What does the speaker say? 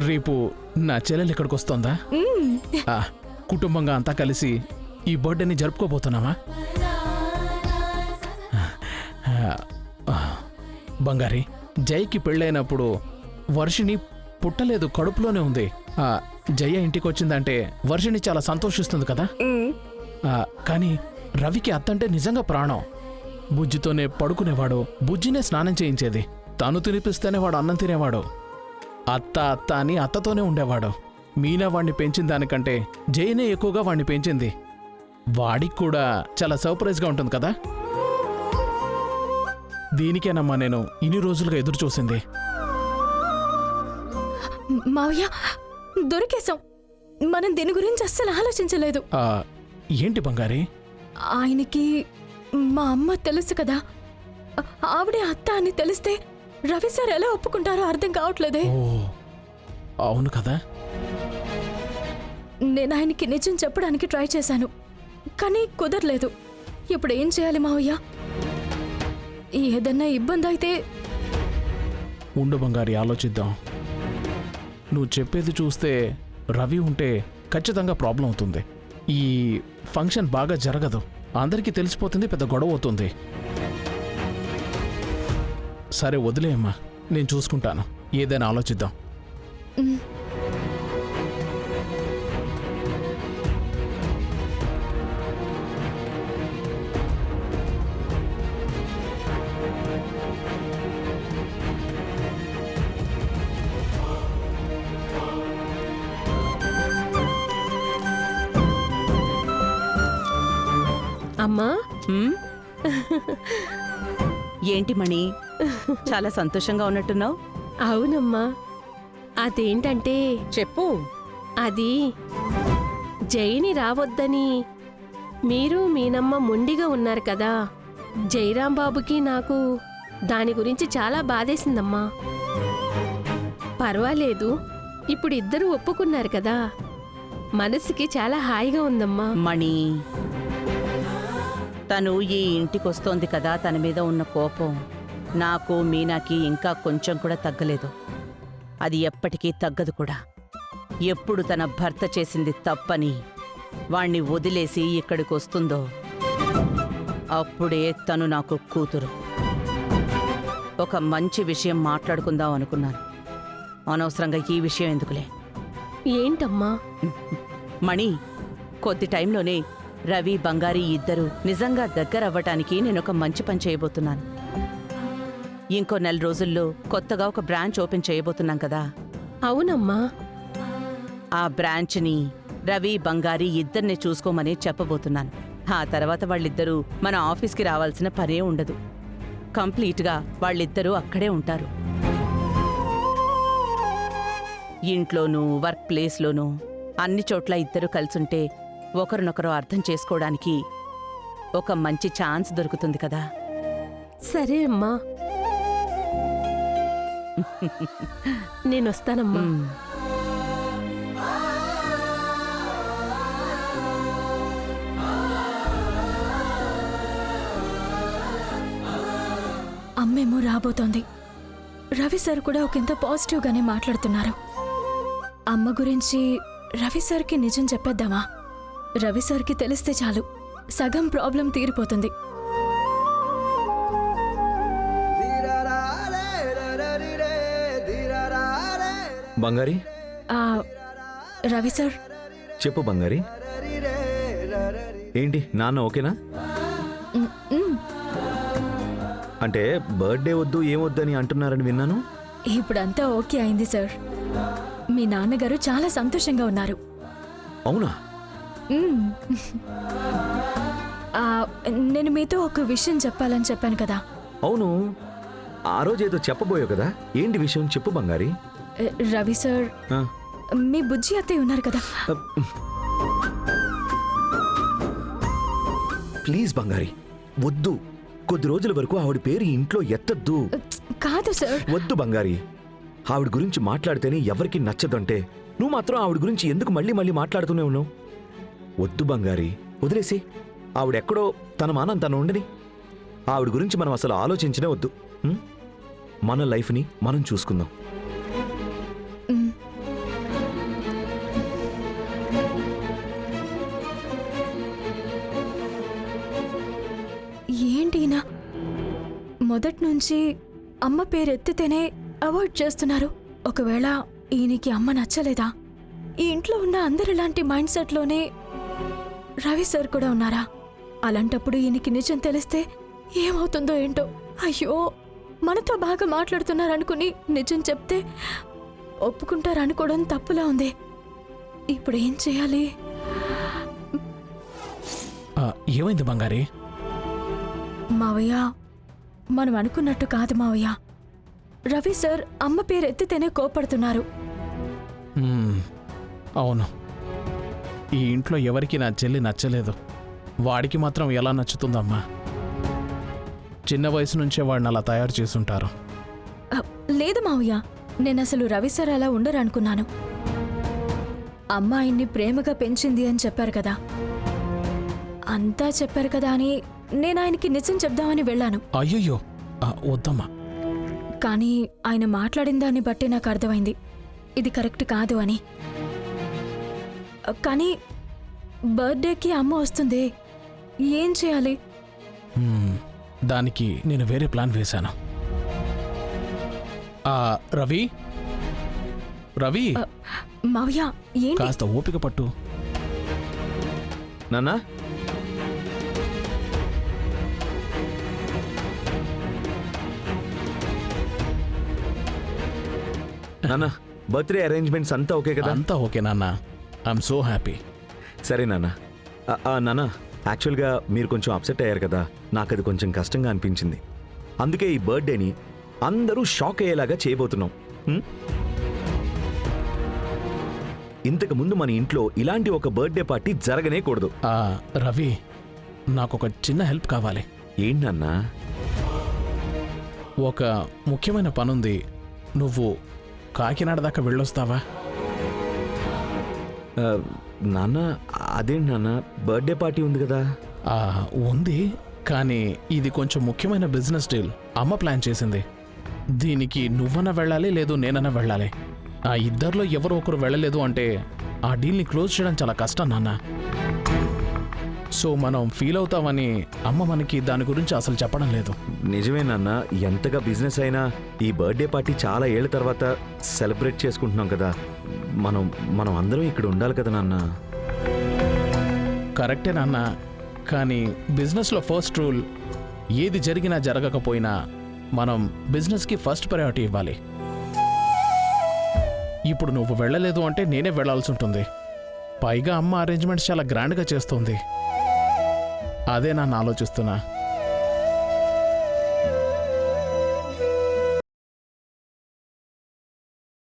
రేపు నా చెల్లెలు ఇక్కడికి వస్తోందా? కుటుంబంగా అంతా కలిసి ఈ బర్త్డేని జరుపుకోబోతున్నామా? బంగారి, జైకి పెళ్ళైనప్పుడు వర్షిని పుట్టలేదు, కడుపులోనే ఉంది. జయ ఇంటికి వచ్చిందంటే వర్షిని చాలా సంతోషిస్తుంది కదా. కానీ రవికి అత్తంటే నిజంగా ప్రాణం. బుజ్జితోనే పడుకునేవాడు, బుజ్జినే స్నానం చేయించేది, తను తినిపిస్తేనే వాడు అన్నం తినేవాడు. అత్త అత్త అని అత్తతోనే ఉండేవాడు. మీనా వాణ్ణి పెంచిన దానికంటే జయనే ఎక్కువగా వాణ్ణి పెంచింది. వాడికి కూడా చాలా సర్ప్రైజ్గా ఉంటుంది కదా. దీనికేనమ్మా నేను ఇన్ని రోజులుగా ఎదురు చూసింది. మావయ్య, దొరికేశాం. మనం దీని గురించి అస్సలు ఆలోచించలేదు. ఏంటి బంగారి? ఆయనకి మా అమ్మ తెలుసు కదా, ఆవిడే అత్త అని తెలిస్తే రవి సార్ ఎలా ఒప్పుకుంటారో అర్థం కావట్లేదే. అవును కదా. నేను ఆయనకి నిజం చెప్పడానికి ట్రై చేశాను, కానీ కుదరలేదు. ఇప్పుడు ఏం చేయాలి మావయ్య? ఏదన్నా ఇబ్బంది అయితే? ఉండు బంగారి, ఆలోచిద్దాం. నువ్వు చెప్పేది చూస్తే రవి ఉంటే ఖచ్చితంగా ప్రాబ్లం అవుతుంది. ఈ ఫంక్షన్ బాగా జరగదు, అందరికీ తెలిసిపోతుంది, పెద్ద గొడవ అవుతుంది. సరే వదిలేయమ్మా, నేను చూసుకుంటాను. ఏదైనా ఆలోచిద్దాం. అమ్మా, ఏంటి మణి, చాలా సంతోషంగా ఉన్నట్టున్నావు? అవునమ్మా, అదేంటంటే చెప్పు. అది జైని రావద్దని మీరు మీనమ్మ మొండిగా ఉన్నారు కదా. జైరాంబాబుకి నాకు దాని గురించి చాలా బాధేసిందమ్మా. పర్వాలేదు, ఇప్పుడు ఇద్దరూ ఒప్పుకున్నారు కదా, మనసుకి చాలా హాయిగా ఉందమ్మా. మణి, తను ఈ ఇంటికొస్తోంది కదా, తన మీద ఉన్న కోపం నాకు మీనాకి ఇంకా కొంచెం కూడా తగ్గలేదు. అది ఎప్పటికీ తగ్గదు కూడా. ఎప్పుడు తన భర్త చేసింది తప్పని వాణ్ణి వదిలేసి ఇక్కడికి వస్తుందో అప్పుడే తను నాకు కూతురు. ఒక మంచి విషయం మాట్లాడుకుందాం అనుకున్నాను, అనవసరంగా ఈ విషయం ఎందుకులే. ఏంటమ్మా? మణి, కొద్ది టైంలోనే రవి, బంగారి ఇద్దరు నిజంగా దగ్గరవ్వటానికి నేనొక మంచి పని చేయబోతున్నాను. ఇంకో 4 రోజుల్లో కొత్తగా ఒక బ్రాంచ్ ఓపెన్ చేయబోతున్నాం కదా. అవునమ్మా. ఆ బ్రాంచ్ని రవి, బంగారి ఇద్దరిని చూసుకోమని చెప్పబోతున్నాను. ఆ తర్వాత వాళ్ళిద్దరూ మన ఆఫీస్కి రావాల్సిన పనే ఉండదు. కంప్లీట్గా వాళ్ళిద్దరూ అక్కడే ఉంటారు. ఇంట్లోనూ వర్క్ ప్లేస్లోనూ అన్ని చోట్ల ఇద్దరు కలిసుంటే ఒకరినొకరు అర్థం చేసుకోవడానికి ఒక మంచి ఛాన్స్ దొరుకుతుంది కదా. సరే అమ్మా, నేనొస్తానమ్మా. అమ్మేమో రాబోతోంది. రవి సార్ కూడా ఒకంత పాజిటివ్గానే మాట్లాడుతున్నారు. అమ్మ గురించి రవి సార్కి నిజం చెప్పేద్దామా? రవి సార్కి తెలిస్తే చాలు, సగం ప్రాబ్లం తీరిపోతుంది. బంగారి, రవి సార్. చెప్పు బంగారి. ఏంటి, నాన్న ఓకేనా? అంటే బర్త్డే వద్దు ఏమొద్దు అని అంటున్నారని విన్నాను. ఇప్పుడంతా ఓకే అయింది సార్. మీ నాన్నగారు చాలా సంతోషంగా ఉన్నారు. అవునా? నేను మీతో ఒక విషయం చెప్పాలని చెప్పాను కదా. అవును, ఆ రోజు ఏదో చెప్పబోయావు కదా, ఏంటి విషయం చెప్పు బంగారి. రవి సార్, మీ బుజ్జి అత్తయ్య ఉన్నారు కదా. ప్లీజ్ బంగారి, వద్దు. కొద్ది రోజుల వరకు ఆవిడ పేరు ఇంట్లో ఎత్తద్దు. కాదు సార్. వద్దు బంగారి, ఆవిడ గురించి మాట్లాడితేనే ఎవరికి నచ్చదంటే నువ్వు మాత్రం ఆవిడ గురించి ఎందుకు మళ్ళీ మళ్ళీ మాట్లాడుతూనే ఉన్నావు? వద్దు బంగారి, వదిలేసి. ఆవిడెక్కడో తన మానం తను ఉండని. ఆవిడ గురించి మనం అసలు ఆలోచించనే వద్దు. మన లైఫ్ని మనం చూసుకుందాం. మొదటి నుంచి అమ్మ పేరు ఎత్తితేనే అవాయిడ్ చేస్తున్నారు. ఒకవేళ ఈయనకి అమ్మ నచ్చలేదా? ఈ ఇంట్లో ఉన్న అందరిలాంటి మైండ్ సెట్లోనే రవి సార్ కూడా ఉన్నారా? అలాంటప్పుడు ఈయనకి నిజం తెలిస్తే ఏమవుతుందో ఏంటో. అయ్యో, మనతో బాగా మాట్లాడుతున్నారనుకుని నిజం చెప్తే ఒప్పుకుంటారనుకోవడం తప్పులా ఉంది. ఇప్పుడు ఏం చేయాలి? ఏమైంది బంగారి? మావయ్య, మనం అనుకున్నట్టు కాదు మావయ్య. రవి సార్ అమ్మ పేరు ఎత్తితేనే కోపడుతున్నారు. అవును, ఈ ఇంట్లో ఎవరికి నా చెల్లి నచ్చలేదు. వాడికి మాత్రం ఎలా నచ్చుతుందమ్మా? చిన్న వయసు నుంచే వాడిని అలా తయారు చేసుంటారు. లేదు మావయ్య, నేనసలు రవి సార్ అలా ఉండరు అనుకున్నాను. అమ్మ ఆయన్ని ప్రేమగా పెంచింది అని చెప్పారు కదా, అంతా చెప్పారు కదా అని నేను ఆయనకి నిజం చెప్దామని వెళ్ళాను. అయ్యయ్యో, వద్దమ్మా. కానీ ఆయన మాట్లాడిన దాన్ని బట్టి నాకు అర్థమైంది ఇది కరెక్ట్ కాదు అని. కానీ బర్త్డేకి అమ్మ వస్తుంది, ఏం చేయాలి? దానికి నేను వేరే ప్లాన్ వేశాను. రవి, రవి, మావయ్య ఏంటి? కాస్త ఓపిక పట్టు. నాన్నా, నాన్నా, బర్త్డే అరేంజ్మెంట్స్ అంతా ఓకే కదా? అంతా ఓకే నాన్న, ఐఎమ్ సో హ్యాపీ. సరే నాన్న. నాన్న, యాక్చువల్గా మీరు కొంచెం అప్సెట్ అయ్యారు కదా, నాకు అది కొంచెం కష్టంగా అనిపించింది. అందుకే ఈ బర్త్డేని అందరూ షాక్ అయ్యేలాగా చేయబోతున్నాం. ఇంతకు ముందు మన ఇంట్లో ఇలాంటి ఒక బర్త్డే పార్టీ జరగనే కూడదు. రవి, నాకు ఒక చిన్న హెల్ప్ కావాలి. ఏంటన్నా? ఒక ముఖ్యమైన పనుంది. నువ్వు కాకినాడ దాకా వెళ్ళొస్తావా? నాన్న, అదేంటి నాన్న, బర్త్డే పార్టీ ఉంది కదా? ఉంది, కానీ ఇది కొంచెం ముఖ్యమైన బిజినెస్ డీల్. అమ్మ ప్లాన్ చేసింది. దీనికి నువ్వన్నా వెళ్ళాలి, లేదు నేనన్నా వెళ్ళాలి. ఆ ఇద్దరిలో ఎవరో ఒకరు వెళ్ళలేదు అంటే ఆ డీల్ని క్లోజ్ చేయడం చాలా కష్టం నాన్న. సో మనం ఫీల్ అవుతామని అమ్మ మనకి దాని గురించి అసలు చెప్పడం లేదు. నిజమే నాన్న, ఎంతగా బిజినెస్ అయినా ఈ బర్త్డే పార్టీ చాలా ఏళ్ల తర్వాత సెలబ్రేట్ చేసుకుంటున్నాం కదా, మనం అందరం ఇక్కడ ఉండాలి కదా నాన్న. కరెక్టే నాన్న, కానీ బిజినెస్లో ఫస్ట్ రూల్ ఏది జరిగినా జరగకపోయినా మనం బిజినెస్కి ఫస్ట్ ప్రయారిటీ ఇవ్వాలి. ఇప్పుడు నువ్వు వెళ్ళలేదు అంటే నేనే వెళ్లాల్సి ఉంటుంది. పైగా అమ్మ అరేంజ్మెంట్స్ చాలా గ్రాండ్గా చేస్తుంది. అదే నాన్న ఆలోచిస్తున్నా.